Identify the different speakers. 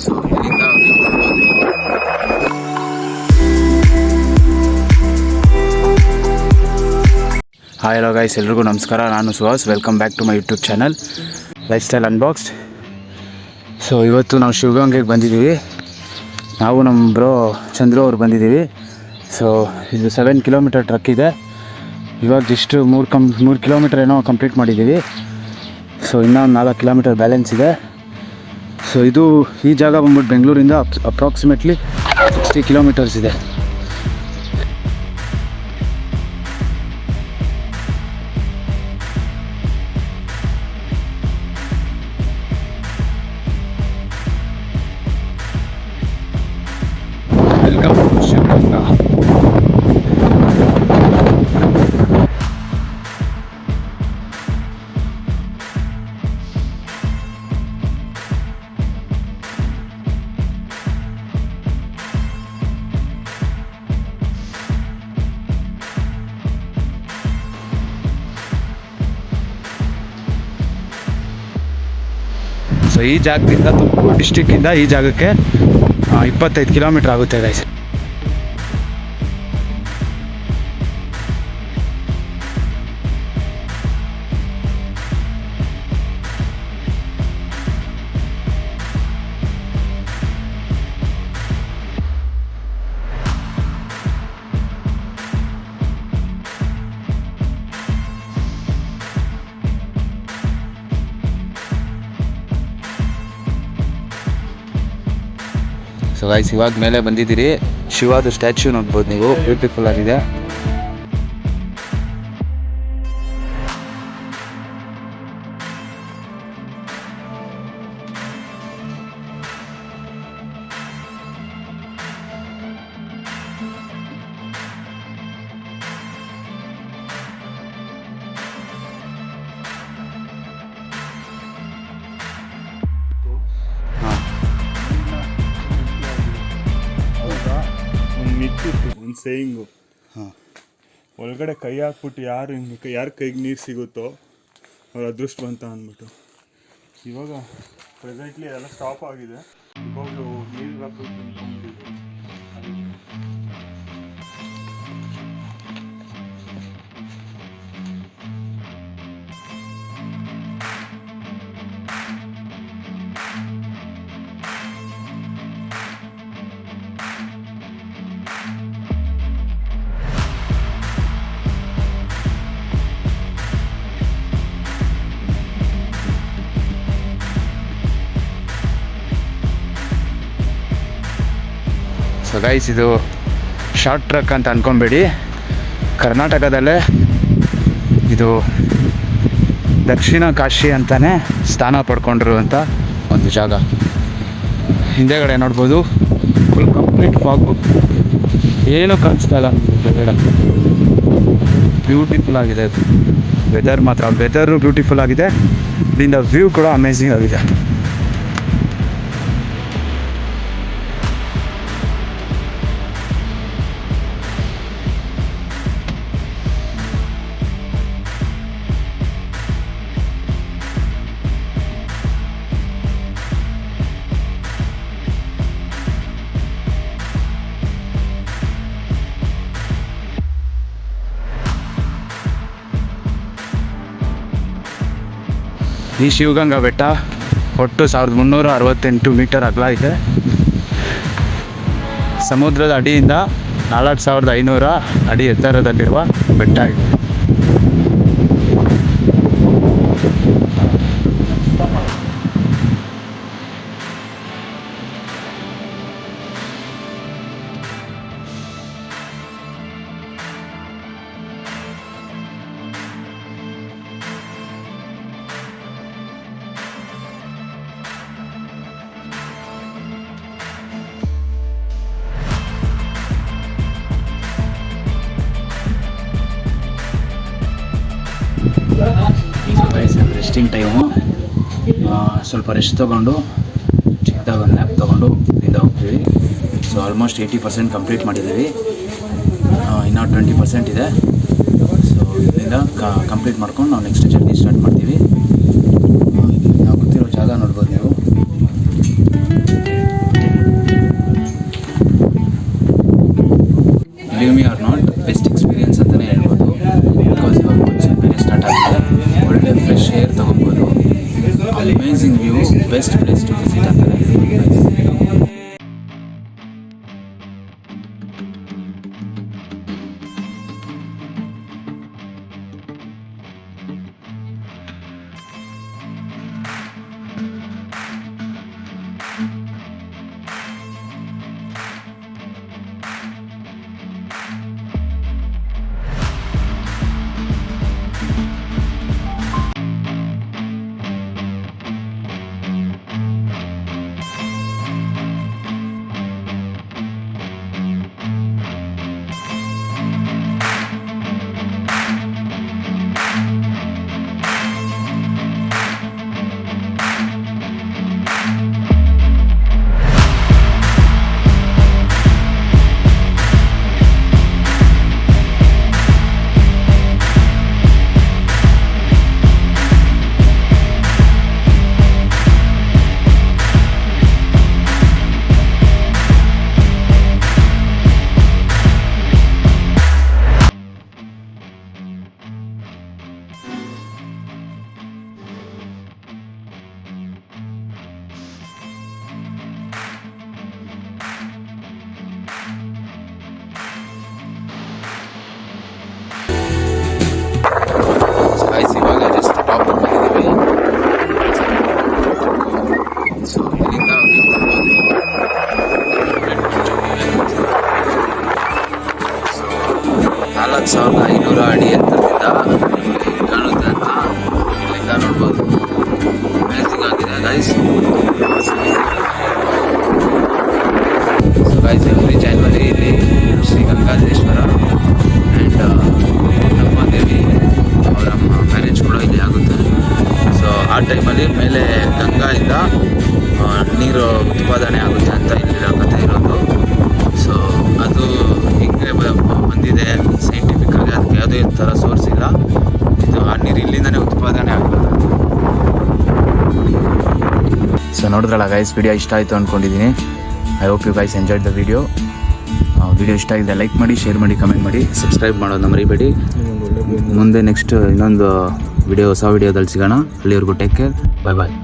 Speaker 1: So ಇಲ್ಲಿಂದ view ನೋಡ್ಬೋದು ನೀವು. ಹಾಯ್ ಹಲೋ ಗೈಸ್, ಎಲ್ರಿಗೂ ನಮಸ್ಕಾರ. ನಾನು Suhas. Welcome back to my YouTube channel lifestyle unboxed. So ಇವತ್ತು ನಾವು ಶಿವಗಂಗೆಗೆ ಬಂದಿದ್ದೀವಿ. ನಾವು ನಮ್ಮ ಬ್ರೋ ಚಂದ್ರು ಅವ್ರು ಬಂದಿದ್ದೀವಿ. ಸೊ ಇದು 7 ಕಿಲೋಮೀಟರ್ ಟ್ರಕ್ ಇದೆ. ಇವಾಗ ಜಸ್ಟ್ 3 ಕಿಲೋಮೀಟರ್ ಏನೋ ಕಂಪ್ಲೀಟ್ ಮಾಡಿದ್ದೀವಿ. ಸೊ ಇನ್ನೂ 4 ಕಿಲೋಮೀಟರ್ ಬ್ಯಾಲೆನ್ಸ್ ಇದೆ. ಸೊ ಈ ಜಾಗ ಬಂದ್ಬಿಟ್ಟು ಬೆಂಗಳೂರಿಂದ ಅಪ್ರಾಕ್ಸಿಮೇಟ್ಲಿ 60 ಕಿಲೋಮೀಟರ್ಸ್ ಇದೆ. Welcome to Shivaganga. ಸೊ ಈ ಜಾಗದಿಂದ ತುಮಕೂರು ಡಿಸ್ಟಿಕ್ಕಿಂದ ಈ ಜಾಗಕ್ಕೆ 25 ಕಿಲೋಮೀಟರ್ ಆಗುತ್ತೆ ಗೈಸ್. ಸೊ ಗೈಸ್, ಇವಾಗ ಮೇಲೆ ಬಂದಿದ್ದೀರಿ. ಶಿವಾದ ಸ್ಟ್ಯಾಚ್ಯೂ ನೋಡ್ಬೋದು ನೀವು, ಬ್ಯೂಟಿಫುಲ್ ಆಗಿದೆ.
Speaker 2: ಒಂದು ಸೇಯಿಂಗು, ಒಳಗಡೆ ಕೈ ಹಾಕ್ಬಿಟ್ಟು ಯಾರ ಕೈಗೆ ನೀರು ಸಿಗುತ್ತೋ ಅವ್ರ ಅದೃಷ್ಟವಂತ ಅಂದ್ಬಿಟ್ಟು. ಇವಾಗ ಪ್ರೆಸೆಂಟ್ಲಿ ಎಲ್ಲ ಸ್ಟಾಪ್ ಆಗಿದೆ. ಇವಾಗ ನೀರು ಹಾಕ್ಬಿಟ್ಟು
Speaker 1: ಸೊ ಗೈಸ್, ಇದು ಶಾರ್ಟ್ ಟ್ರಕ್ ಅಂತ ಅಂದ್ಕೊಬೇಡಿ. ಕರ್ನಾಟಕದಲ್ಲೇ ಇದು ದಕ್ಷಿಣ ಕಾಶಿ ಅಂತಲೇ ಸ್ಥಾನ ಪಡ್ಕೊಂಡಿರುವಂಥ ಒಂದು ಜಾಗ. ಹಿಂದೆಗಡೆ ನೋಡ್ಬೋದು ಫುಲ್ ಕಂಪ್ಲೀಟ್ ಫಾಗು, ಏನೂ ಕಾಣಿಸ್ತಾ ಇಲ್ಲ. ಬ್ಯೂಟಿಫುಲ್ ಆಗಿದೆ ಅದು. ವೆದರು ಬ್ಯೂಟಿಫುಲ್ ಆಗಿದೆ. ಇಲ್ಲಿಂದ ವ್ಯೂ ಕೂಡ ಅಮೇಝಿಂಗ್ ಆಗಿದೆ. ಈ ಶಿವಗಂಗಾ ಬೆಟ್ಟ ಒಟ್ಟು 1368 ಮೀಟರ್ ಅಗಲ ಇದೆ. ಸಮುದ್ರದ ಅಡಿಯಿಂದ 4500 ಅಡಿ ಎತ್ತರದಲ್ಲಿರುವ ಬೆಟ್ಟ ಇದೆ. Resting time. ಸ್ವಲ್ಪ ರೆಸ್ಟ್ ತೊಗೊಂಡು ಚಿಕ್ಕದಾಗ ಒಂದು ನ್ಯಾಪ್ ತೊಗೊಂಡು ಇಲ್ಲಿಂದ ಹೋಗ್ತೀವಿ. ಸೊ ಆಲ್ಮೋಸ್ಟ್ 80% ಕಂಪ್ಲೀಟ್ ಮಾಡಿದ್ದೀವಿ. ಇನ್ನೂ 20% ಇದೆ. ಸೊ ಇಲ್ಲಿಂದ ಕಂಪ್ಲೀಟ್ ಮಾಡ್ಕೊಂಡು ನಾವು ನೆಕ್ಸ್ಟ್ ಜರ್ನಿ ಸ್ಟಾರ್ಟ್ ಮಾಡ್ತೀವಿ. ನಾವು ಗೊತ್ತಿರೋ ಜಾಗ ನೋಡ್ಬೋದು ನೀವು. 1500 ಅಡಿ ಎತ್ತರದಿಂದ ನಿಮಗೆ ಕಾಣುತ್ತೆ ಅಂತ ಇಲ್ಲಿಂದ ನೋಡ್ಬೋದು. ಅಮೇಜಿಂಗ್ ಆಗಿದೆ guys. So guys, every January ಇಲ್ಲಿ ಶ್ರೀ ಗಂಗಾಧರೇಶ್ವರ ಆ್ಯಂಡ್ ನಮ್ಮದೇವಿ ಅವರ ಮ್ಯಾರೇಜ್ ಕೂಡ ಇಲ್ಲಿ ಆಗುತ್ತೆ. ಸೊ ಆ ಟೈಮಲ್ಲಿ ಮೇಲೆ ಗಂಗಾಯಿಂದ ನೀರು ಉತ್ಪಾದನೆ ಆಗುತ್ತೆ ಅಂತ ಇಲ್ಲಿ ಕಥೆ ಇರೋದು. ಸೊ ಅದು ಹಿಂಗೆ ಬಂದಿದೆ ಸೈಂಟಿಫಿಕ್ ಆಗಿ, ಅದಕ್ಕೆ ಯಾವುದೇ ಥರ ಸೋರ್ಸ್ ಇಲ್ಲ. ಇದು ಆ ನೀರು ಇಲ್ಲಿಂದನೇ ಉತ್ಪಾದನೆ ಆಗಿರೋದು. ಸೊ ನೋಡಿದ್ರಲ್ಲ ಗೈಸ್, ವಿಡಿಯೋ ಇಷ್ಟ ಆಯಿತು ಅಂದ್ಕೊಂಡಿದ್ದೀನಿ. I hope you guys enjoyed the video. Video ಇಷ್ಟ ಆಗಿದ್ರೆ ಲೈಕ್ ಮಾಡಿ, ಶೇರ್ ಮಾಡಿ, ಕಮೆಂಟ್ ಮಾಡಿ, ಸಬ್ಸ್ಕ್ರೈಬ್ ಮಾಡೋದನ್ನ ಮರಿಬೇಡಿ. ಮುಂದೆ ನೆಕ್ಸ್ಟ್ ಇನ್ನೊಂದು ವಿಡಿಯೋ, ಹೊಸ ವಿಡಿಯೋದಲ್ಲಿ ಸಿಗೋಣ. ಅಲ್ಲಿವರೆಗೂ ಟೇಕ್ ಕೇರ್, ಬಾಯ್ ಬಾಯ್.